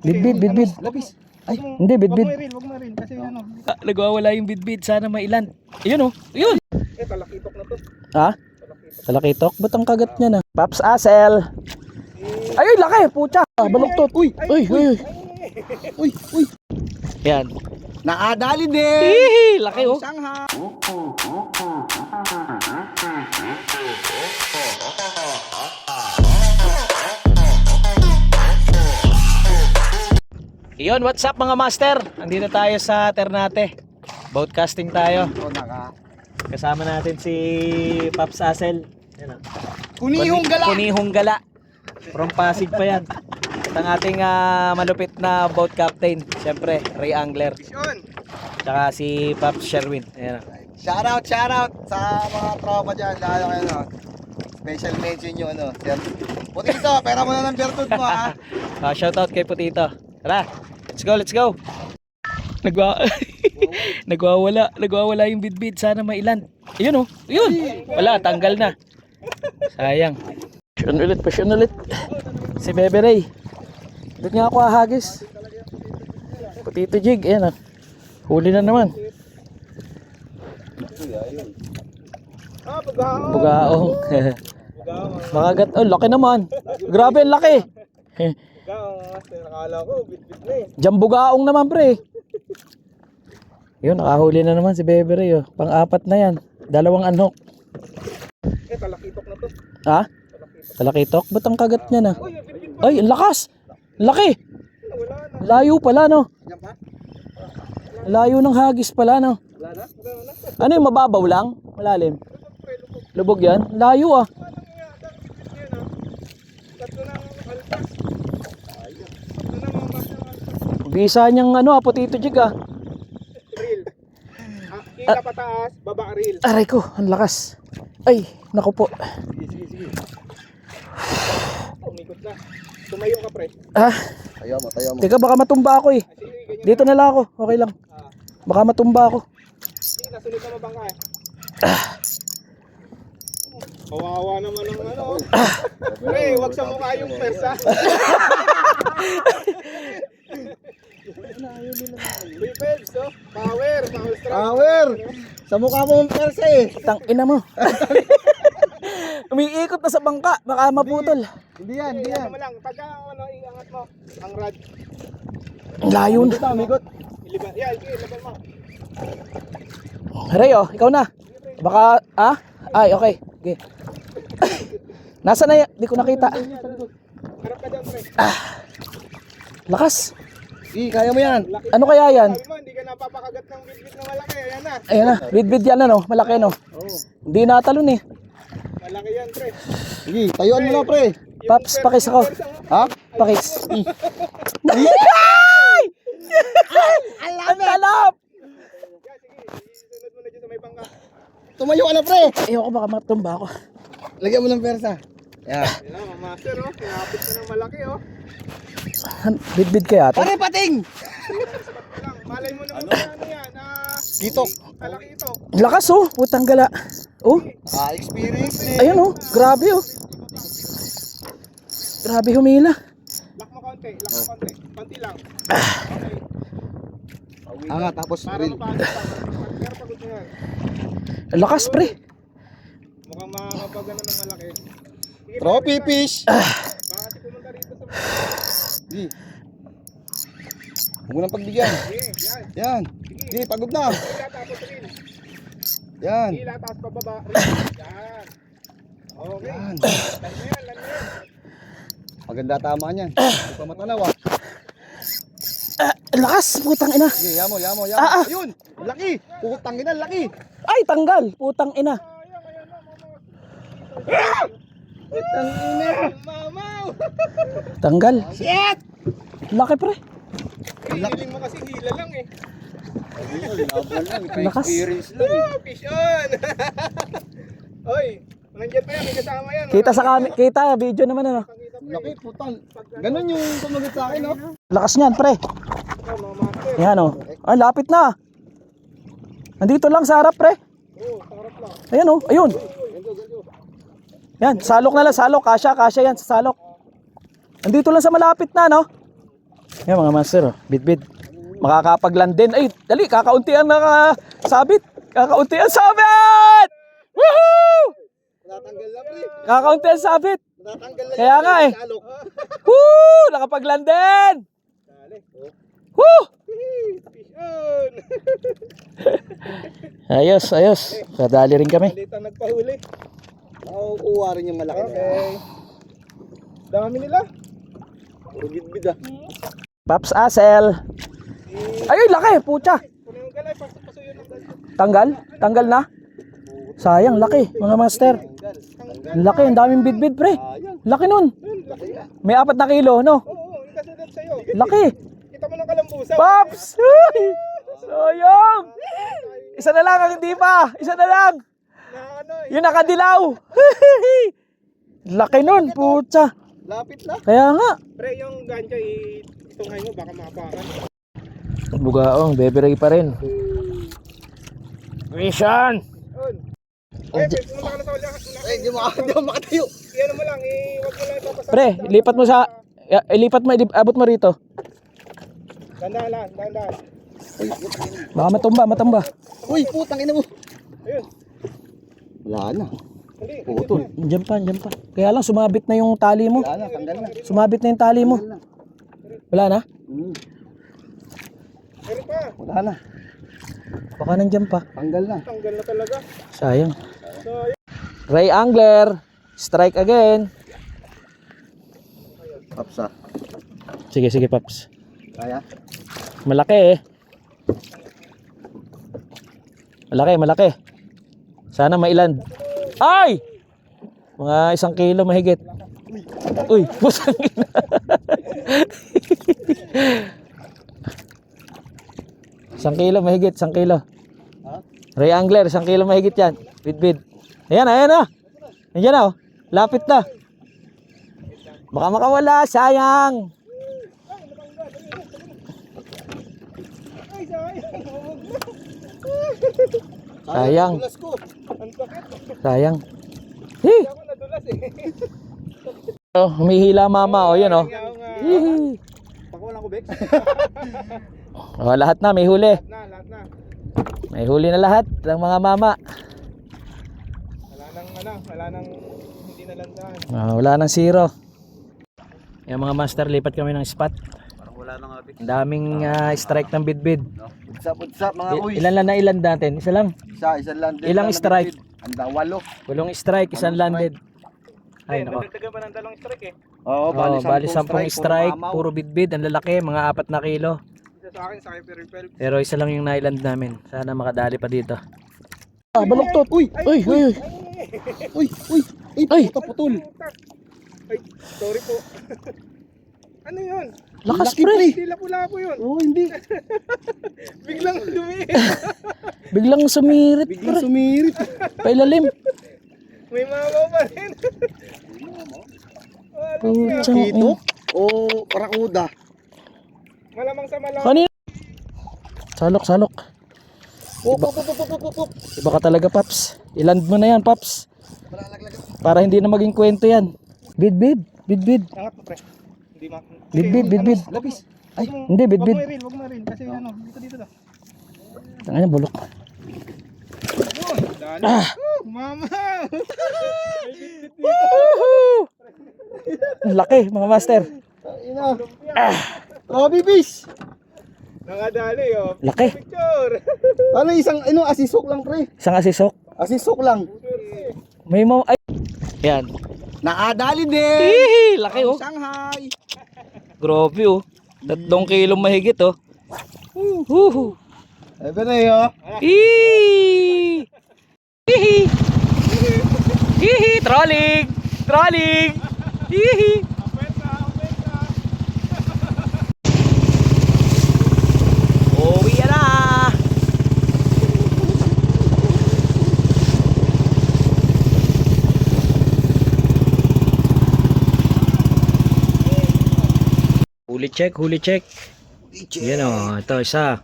Bidbid. Lapis. Ay, hindi, bidbid. Wag mo i-reel kasi ano. Nagwawala yung bidbid. Sana mailan. Ayun oh. Ayun. Talakitok na to. Ha? Talakitok? Ba't ang kagat niya na? Pops Asel. Ay, laki. Pucha. Baluktot. Uy. Uy. Yan. Naadali din. Hihi. Laki oh. Sangha. Iyon, what's up mga master? Andito tayo sa Ternate. Boatcasting tayo. Kasama natin si Pops Asel. Yan, Kunihong gala. Kunihong gala. From Pasig pa yan. At ang ating malupit na boat captain. Siyempre, Ray Angler. Tsaka si Pops Sherwin. Ayan. Shout out sa mga tropa dyan. Lalo kayo, no? Special mention nyo, ano? Sir Putito, pera mo na ng bertud mo, ha? Shout out kay Putito. Tara, let's go. Nagwawala yung bidbid. Sana mailan. Ayun oh. Ayun. Wala, tanggal na. Sayang. Pasyon ulit. Si Bebe Ray. Doon nga ako ahagis. Putito jig. Ayan oh. Huli na naman. Bugaong. Makagat. Oh, laki naman. Grabe, ang laki. Nakala ko, bit-bit na eh. Jambugaong naman pre. Yun, nakahuli na naman si Bebe Ray oh. Pang-apat na yan. 2 anhok. Talakitok na to. Ha? Talakitok? Ba't ang kagat niya na? Ay, ang lakas! Laki! Layo pala no? Layo ng hagis pala no? Ano yung mababaw lang? Malalim? Lubog yan? Layo ah. Bisa niyang ano Putito jig ah. Kila pataas, baba reel. Aray ko, ang lakas. Ay, naku po. Sige. Umikot na. Tumayo ka pre. Tayo mo. Teka, baka matumba ako eh. Dito na lang ako, okay lang. Baka matumba ako. Sige, nasunod na mabangka eh. Kawawa naman ang ano. Pre, wag sa mukha yung persa. Bipeds, oh. Power strong. Power! Sa mukha mo yung persa eh. Tang ina mo. Umiikot na sa bangka, baka maputol. Hindi yan. Ano lang, pagka ano, iangat mo ang rod. Ang layo na. Amigot. Ilaban mo. Ray oh, ikaw na. Baka, Ay, okay. Okay. Nasaan na yan? Di ko nakita. Harap ka dyan, pre. Lakas. Kaya mo yan. Ano kaya yan? Sabi mo, hindi ka napapakagat ng bit-bit na malaki. Ayan na. Ayan na, bid yan ano, malaki no. Hindi natalon eh. Malaki yan, pre. Sige, tayuan mo na, pre. Paps, pakis ako. Ha? Pakis. Ang talap! Sunod mo na dyan sa may bangka. Tumayo ka na, pre. Ayoko baka matumba ako. Lagyan mo ng persa. Yan. Yan na, master, oh. Kinapit ka ng malaki, oh. Bid kaya ito? Pare, pating! Malay mo naman na ano yan, Kitok. Talaki ito. Lakas oh, putang gala. Oh, Experience eh. ayun oh, grabe oh. Grabe humila. Lock mo konti. Konti lang. Tapos Para reel. mapagod pa. Pero pagod mo yan. Ang lakas pre. Mukhang makakapagano ng malaki. Sige, Trophy fish. baka si pumunta rito sa mga. Di. Huwag mo nang pagbigyan. Sige, yan. Yan. Di, pagod na. Hila tapos reel. Yan. Hila tapos pababa. Reel. Yan. Okay. Yan. Lan mo yan. Maganda tama niyan. Hindi pa matanaw ah. Ang lakas, putang ina. Sige, yamo. Ah. Ayun. Laki. Putang ina, laki. Ay, tanggal, putang ina. Putang ina. Mamaw! Tanggal. Shit! Laki pre. Hiling mo kasi hila lang eh. Lakas. Fish on! Oy, nandiyan pa yan, may kasama yan. Kita sa kita, video naman ano. Laki, putang. Ganun yung tumagot sa akin, no? Lakas niyan pre. Oh, mga master. Yan oh. Ay, lapit na. Nandito lang sa harap pre. Oo, sarap lang. Ayan oh, ayun. Yan, salok na lang, salok. Kasya yan sa salok. Nandito lang sa malapit na, no? Yan mga master, oh. Bidbid. Makakapagland din. Ay, dali, kakaunti ang nakasabit. Kakaunti ang sabit! Woohoo! Natanggal na, pre. Kakaunti ang sabit. Natanggal na. Kaya nga eh. Alok. Woo! Nakapagland din! Dali. Woo! Fish on. Ayos, ayos. Kadali rin kami. Dito nagpahuli. Nakukuha rin yung malaki. Okay. Dami nila. Puro bidbid ah. Paps Asel. Ay, laki, pucha. Puno yung galay. Pasok-pasok yun ang galay. Tanggal? Tanggal na? Sayang, laki, mga master. Ang laki, ang daming bidbid, pre. Laki nun. May 4 na kilo, no? Oo, yung kasunod sa'yo. Laki. Kita mo ng kalambusan. Paps! Uy! Sayang! Isa na lang ang hindi pa. Isa na lang. Na ano eh. Yung nakadilaw. Laki nun, pucha. Lapit na. Kaya nga. Pre, yung gancho itunghay mo baka mapakan. Bugaong, beberay pa rin. Mission! Yun. Eh, pumunta ka na sa wala. Ay, di mo makatayo. Iyan mo lang, wag mo lang ipapasok. Pre, lipat mo sa... Ilipat mo, abot mo rito. Dandahan, dandahan. Baka matumba. Uy, putang ina mo. Ayun. Wala na. Hindi. Putol. Diyan pa. Kaya lang, sumabit na yung tali mo. Wala na, tanggal na. Sumabit na yung tali mo. Wala na? Meron pa. Wala na. Baka nandyan pa. Tanggal na. Tanggal na talaga. Sayang. So, Ray Angler. Strike again. Kapsa. Sige, Paps. Kaya? Malaki eh. Malaki. Sana mailand. Ay! Mga 1 kilo mahigit. Uy, pusang ina. 1 kilo mahigit, 1 kilo. Ray Angler, 1 kilo mahigit yan. Bidbid. Ayan na. Ayan na oh. Lapit na. Baka makawala, sayang. ay, sayang. Sayang. Tulas ko. Ang sakit. Sayang. Hindi ako nadulas eh. Oh, humihila mama oh, yun oh. Kaya nga. Hihi. Pakulang ko, Bex. Oh, lahat na may huli. Lahat na. May huli na lahat ng mga mama. Wala nang hindi nalandahan. Wala nang zero. Yung mga master, lipat kami ng spot. Parang wala na nga, Bex. Ang daming strike ng bidbid. Utsap, mga kuy. Ilan lang na ilan natin? Isa lang. Isang landed. Ilang lang na strike? bidbid. Anda, 8. 8 strike, isang landed. Ay nako. Nagdagdagan pa ng 2 strike eh. Oo, Oh, bali 10 strike, puro puro bidbid, ang lalaki, mga 4 na kilo. Isa sa akin, sa akin Peripel. Pero isa lang yung nailand namin. Sana makadali pa dito. Baluktot. Uy. Ay. Putol. Ay, sorry po. Ano yun? Lakas pre. Hindi lapu-lapu yun. Oo, hindi. Biglang dumiin. Biglang sumirit Biglang pre. sumirit. Pailalim. May mamaw pa rin. Putsang Kito? O parakuda? Malamang sa malamang. Kanina. Salok. Pop. Iba ka talaga, Paps. Iland mo na yan, Paps. Para hindi na maging kwento yan. Bidbid. Angat mo pre. Hindi ma. Bidbid. Lapis. Ay, hindi, bidbid. Wag mo i-reel. Kasi ano, dito daw. Tangina, bulok. Dali. Mama! Ang laki, mga master. Ina. Grabe, bis. Nakadali oh. Laki. Picture. Ano asisok lang, pre. Isang asisok. Asisok lang. May ay. Yan. Nakadali din. Hihi, laki oh. Shanghai. Grabe oh. 3 kilo mahigit oh. Huhu. Ebe na yun. Hihi. Trolling. Hihi. Uwi na. Huli check. Yan o, ito isa.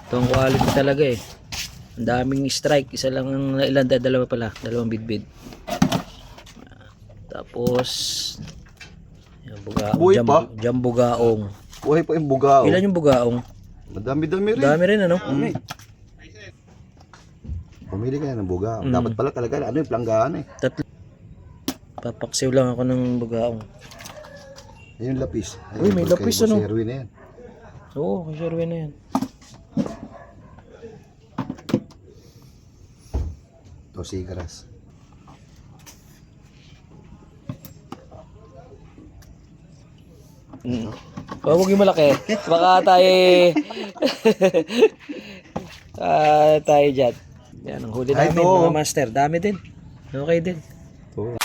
Itong quality talaga eh. Ang daming strike, isa lang ang ilan, dalawa pala, 2 bidbid. Tapos yan, Buhay pa? jambugaong. Buhay pa yung bugao. Ilan yung bugaong? Madami-dami rin. Dami rin ano? Pumili ka na ng bugao. Dapat pala talaga, ano yung planggaan eh. Tatlo. Papaksiw lang ako ng bugaong. Ayun lapis. Uy, may lapis, ano? Kay Erwin na yan. Oo, kay Sherwin na yan. Ito, sigaras. Huwag yung malaki. Baka tayo tayo dyan. Yan ang huli Ay, namin ito. mga master. Dami din. Okay din. Ito.